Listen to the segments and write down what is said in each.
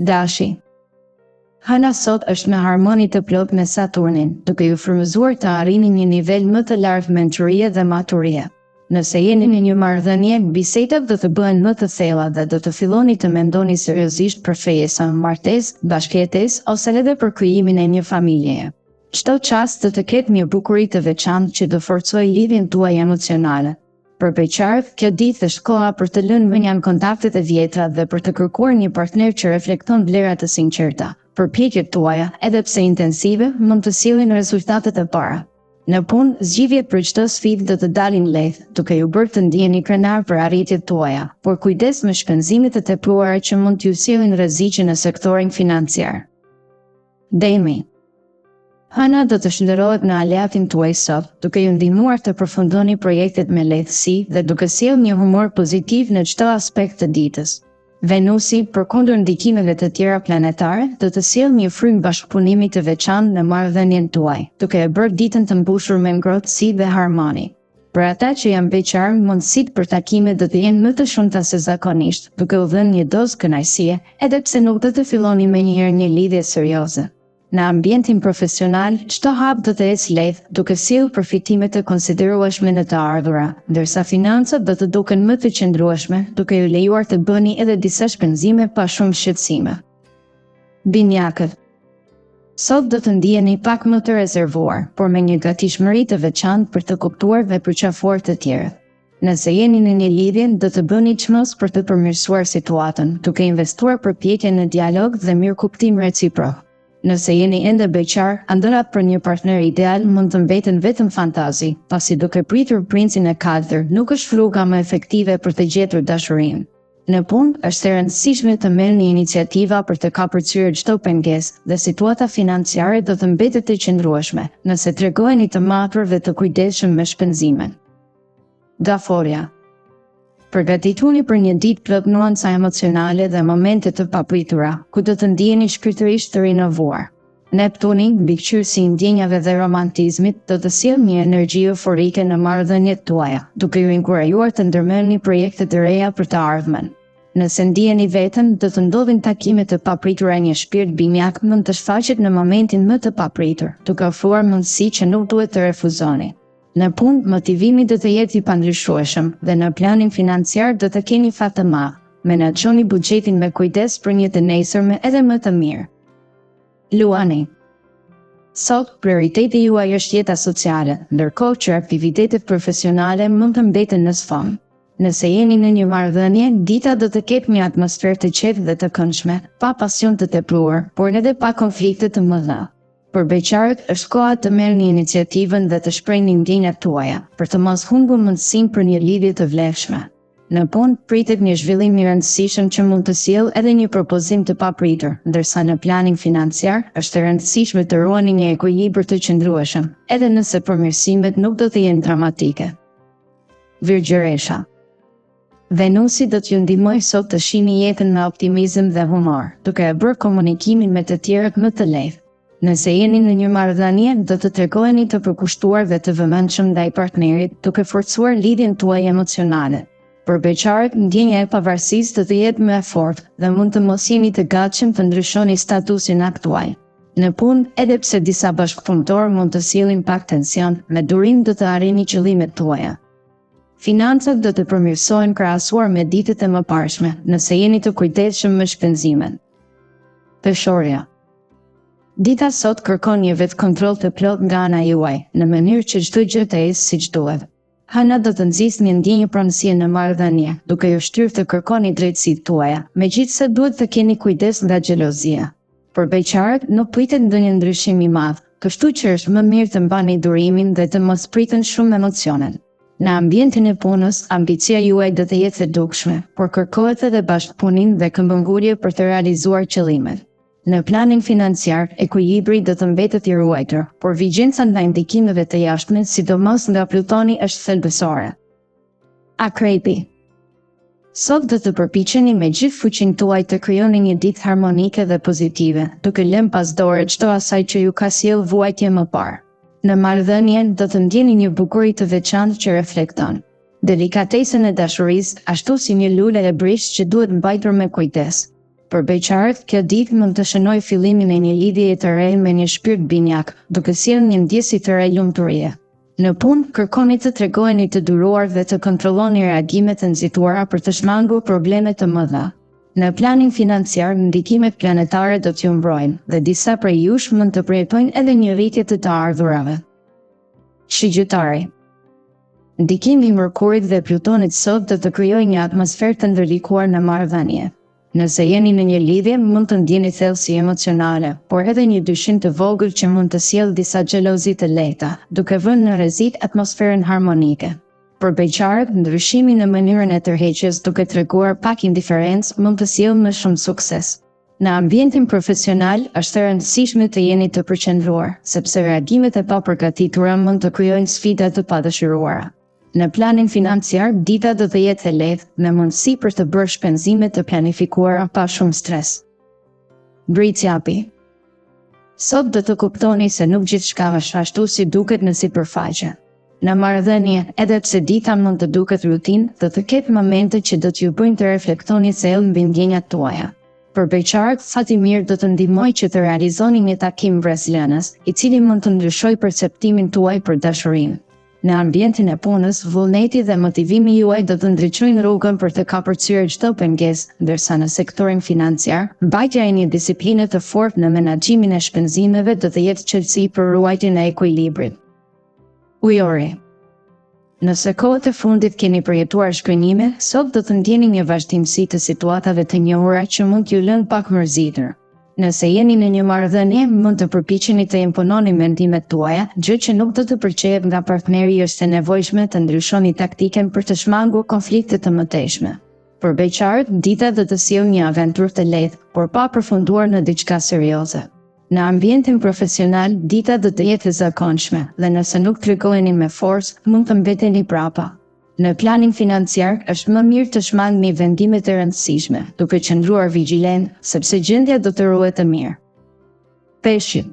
Dashi. Hana sot është në harmoni të plot me Saturnin, duke ju frymëzuar të arrini një nivel më të lartë mençurie dhe maturie. Nëse jeni në një marrëdhënie, bisedat do të bëhen më të thella dhe do të filloni të mendoni seriozisht për fejesa, martesë, bashkëjetesë ose edhe për krijimin e një familjeje. Çdo çast do të ketë një bukuri të veçantë që do forcojë lidhjen tuaj emocionale. Për beqarët, kjo ditë është koha për të lënë mendjen kontaktet e vjetra dhe për të kërkuar një partner që reflekton vlera të sinqerta. Përpjekjet tuaja, edhe pse intensive, mund të sjellin rezultatet e para. Në punë, zgjidhjet për çdo sfidë do të dalin lehtë, duke ju bërë të ndiheni krenar për arritjet tuaja, por kujdes me shpenzimet e tepruara që mund t'ju sjellin rreziqe në sektorin financiar. Demi. Hana do të shndërrohet në aleatin tuaj sot, duke ju ndihmuar të përfundoni projektet me lehtësi dhe duke sjellë një humor pozitiv në çdo aspekt të ditës. Venusi, përkundër ndikimeve të tjera planetare, do të sjellë një frymë bashkëpunimi të veçantë në marrëdhënien tuaj, duke e bërë ditën të mbushur me ngrohtësi dhe harmoni. Për ata që janë beqar, mundësitë për takime do të jenë më të shumta se zakonisht, duke u dhënë një dozë kënaqësie, edhe pse nuk do të filloni menjëherë një lidhje serioze. Në ambientin profesional, çdo hap do të ecë lehtë, duke sjellë përfitime të konsiderueshme në të ardhura, ndërsa financat do të duken më të qëndrueshme, duke ju lejuar të bëni edhe disa shpenzime pa shumë shqetësime. Binjakët. Sot do të ndiheni pak më të rezervuar, por me një gatishmëri të veçantë për të kuptuar dhe përqafuar të tjerët. Nëse jeni në një lidhje, do të bëni çmos për të përmirësuar situatën, duke investuar përpjekje në dialog dhe mirëkuptim reciprok. Nëse jeni ende beqar, ëndërrat për një partner ideal mund të mbeten vetëm fantazi, pasi duke pritur princin e katërt nuk është rruga më efektive për të gjetur dashurinë. Në punë, është e rëndësishme të merrni iniciativa për të kapërcyer çdo pengesë dhe situata financiare do të mbetet e qëndrueshme, nëse tregoheni të matur dhe të kujdesshëm me shpenzimet. Daforia. Përgatituni për një ditë plot nuanca emocionale dhe momente të papritura, ku do të ndiheni shpirtërisht të rinovuar. Neptuni, mbikëqyrësi i ndjenjave dhe romantizmit, do të sjellë një energji euforike në marrëdhëniet tuaja, duke ju inkurajuar të ndërmerrni projekte të reja për të ardhmen. Nëse ndiheni vetëm, do të ndodhin takime të papritura. Një shpirt binjak mund të shfaqet në momentin më të papritur, duke ofruar mundësi që nuk duhet të refuzoni. Në punë, motivimi do të jetë i pandryshueshëm dhe në planin financiar do të keni fat të madh. Menaxhoni buxhetin me kujdes për një të nesërme edhe më të mirë. Luani. Sot, prioriteti juaj është jeta sociale, ndërkohë që aktivitetet profesionale mund të mbeten në sfond. Nëse jeni në një marrëdhënie, dita do të ketë një atmosferë të qetë dhe të këndshme, pa pasion të tepruar, por edhe pa konflikte të mëdha. Për beqarët, është koha të merrni iniciativën dhe të shprehni ndjenjat tuaja, për të mos humbur mundësinë për një lidhje të vlefshme. Në punë, pritet një zhvillim i rëndësishëm që mund të sjellë edhe një propozim të papritur, ndërsa në planin financiar është e rëndësishme të ruani një ekuilibër të qëndrueshëm, edhe nëse përmirësimet nuk do të jenë dramatike. Virgjëresha. Venusi do t'ju ndihmojë sot të shihni jetën me optimizëm dhe humor, duke e bërë komunikimin me të tjerët më të lehtë. Nëse jeni në një marrëdhënie, do të tregoheni të përkushtuar dhe të vëmendshëm ndaj partnerit, duke forcuar lidhjen tuaj emocionale. Për beqarët, ndjenja e pavarësisë do të jetë më e fortë dhe mund të mos jeni të gatshëm të ndryshoni statusin aktual. Në punë, edhe pse disa bashkëpunëtorë mund të sjellin pak tension, me durim do të arrini qëllimet tuaja. Financat do të përmirësohen krahasuar me ditët e mëparshme, nëse jeni të kujdesshëm me shpenzimet. Peshorja. Dita sot kërkon një vetë kontroll të plot nga ana juaj, në mënyrë që çdo gjë të ecë siç duhet. Hana do të nxjisë një ndjenjë pronësie në marrëdhënie, duke ju shtyrë të kërkoni drejtësitë tuaja, megjithëse duhet të keni kujdes nga xhelozia. Për beqarët, nuk pritet ndonjë ndryshim i madh, kështu që është më mirë të mbani durimin dhe të mos priten shumë emocionet. Në ambientin e punës, ambicia juaj do të jetë e dukshme, por kërkohet edhe bashkëpunim dhe këmbëngurje për të realizuar qëllimet. Në planin financiar, ekuilibri do të mbetet i ruajtur, por vigjenca ndaj ndikimeve të jashtme, sidomos nga Plutoni, është thelbësore. Akrepi. Sot do të përpiqeni me gjithë fuqinë tuaj të krijoni një ditë harmonike dhe pozitive, duke lënë pas dore çdo asaj që ju ka sjellë vuajtje më parë. Në marrëdhënie do të ndjeni një bukuri të veçantë që reflekton delikatesën e dashurisë, ashtu si një lule e brisht që duhet mbajtur me kujdes. Për beqarët, kjo ditë mund të shënojë fillimin e një lidhjeje të re me një shpirt binjak, duke sjellë një ndjesi të re lumturie. Në punë, kërkoni të tregoheni të duruar dhe të kontrolloni reagimet e nxituara për të shmangur probleme të mëdha. Në planin financiar, ndikimet planetare do t'ju mbrojnë dhe disa prej jush mund të projektojnë edhe një rritje të ardhurave. Shigjetari. Ndikimi i Mërkurit dhe Plutonit sot do të krijojë një atmosferë të ndërlikuar në marrëdhënie. Nëse jeni në një lidhje, mund të ndjeni thellësi emocionale, por edhe një dyshim të vogël që mund të sjellë disa xhelozi të lehta, duke vënë në rrezik atmosferën harmonike. Për beqarët, ndryshimi në mënyrën e tërheqjes duke treguar pak indiferencë mund të sjellë më shumë sukses. Në ambientin profesional, është e rëndësishme të jeni të përqendruar, sepse reagimet e papërgatitura mund të krijojnë sfida të padëshiruara. Në planin financiar, dita do të jetë e lehtë, me mundësi për të bërë shpenzime të planifikuara pa shumë stres. Britsjapi. Sot do të kuptoni se nuk gjithçka është ashtu si duket në sipërfaqe. Në marrëdhënie, edhe pse dita mund të duket rutinë, do të ketë momente që do t'ju bëjnë të reflektoni thellë mbi ndjenjat tuaja. Për beqarët, fati mirë do të ndihmojë që të realizoni një takim brezlënës, i cili mund të ndryshojë perceptimin tuaj për dashurinë. Në ambientin e punës, vullneti dhe motivimi juaj do të ndriçojnë rrugën për të kapërcyer çdo pengesë, ndërsa në sektorin financiar, mbajtja e një disipline të fortë në menaxhimin e shpenzimeve do të jetë çelësi për ruajtjen e ekuilibrit. Ujori. Nëse kohët e fundit keni përjetuar shkënjime, sot do të ndjeni një vazhdimsi të situatave të njohura që mund t'ju lënë pak mërzitur. Nëse jeni në një marrëdhënie, mund të përpiqeni të impononi mendimet tuaja, gjë që nuk do të përqehet nga partneri. Është e nevojshme të ndryshoni taktiken për të shmangur konflikte të mëtejshme. Për beqarët, dita do të sjellë një aventurë të lehtë, por pa përfunduar në diçka serioze. Në ambientin profesional, dita do të jetë e zakonshme, dhe nëse nuk tregoheni me forcë, mund të mbeteni prapa. Në planin financiar, është më mirë të shmangni vendimet e rëndësishme, duke qëndruar vigjilent, sepse gjendja do të ruhet të mirë. Peshqit.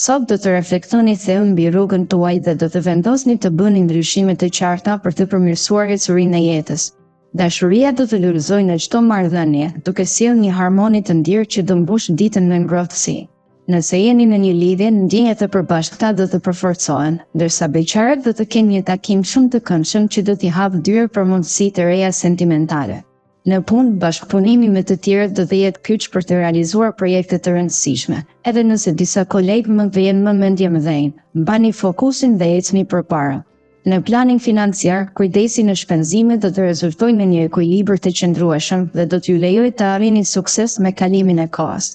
Sot do të reflektoni thellë mbi rrugën tuaj dhe do të vendosni të bëni ndryshime të qarta për të përmirësuar ecurinë e jetës. Dashuria do të lulëzojë në çdo marrëdhënie, duke sjellë një harmoni të ndirë që do mbush ditën me ngrohtësi. Nëse jeni në një lidhje, ndjenjat e përbashkëta do të përforcohen, ndërsa beqarët do të kenë një takim shumë të këndshëm që do t'i hapë dyrë për mundësi të reja sentimentale. Në punë, bashkëpunimi me të tjerët do të jetë kyç për të realizuar projekte të rëndësishme, edhe nëse disa kolegë mund të jenë më mendje mëdhenj, mbani fokusin dhe ecni përpara. Në planin financiar, kujdesi në shpenzime do të rezultojë në një ekuilibër të qëndrueshëm dhe do t'ju lejojë të arrini sukses me kalimin e kohës.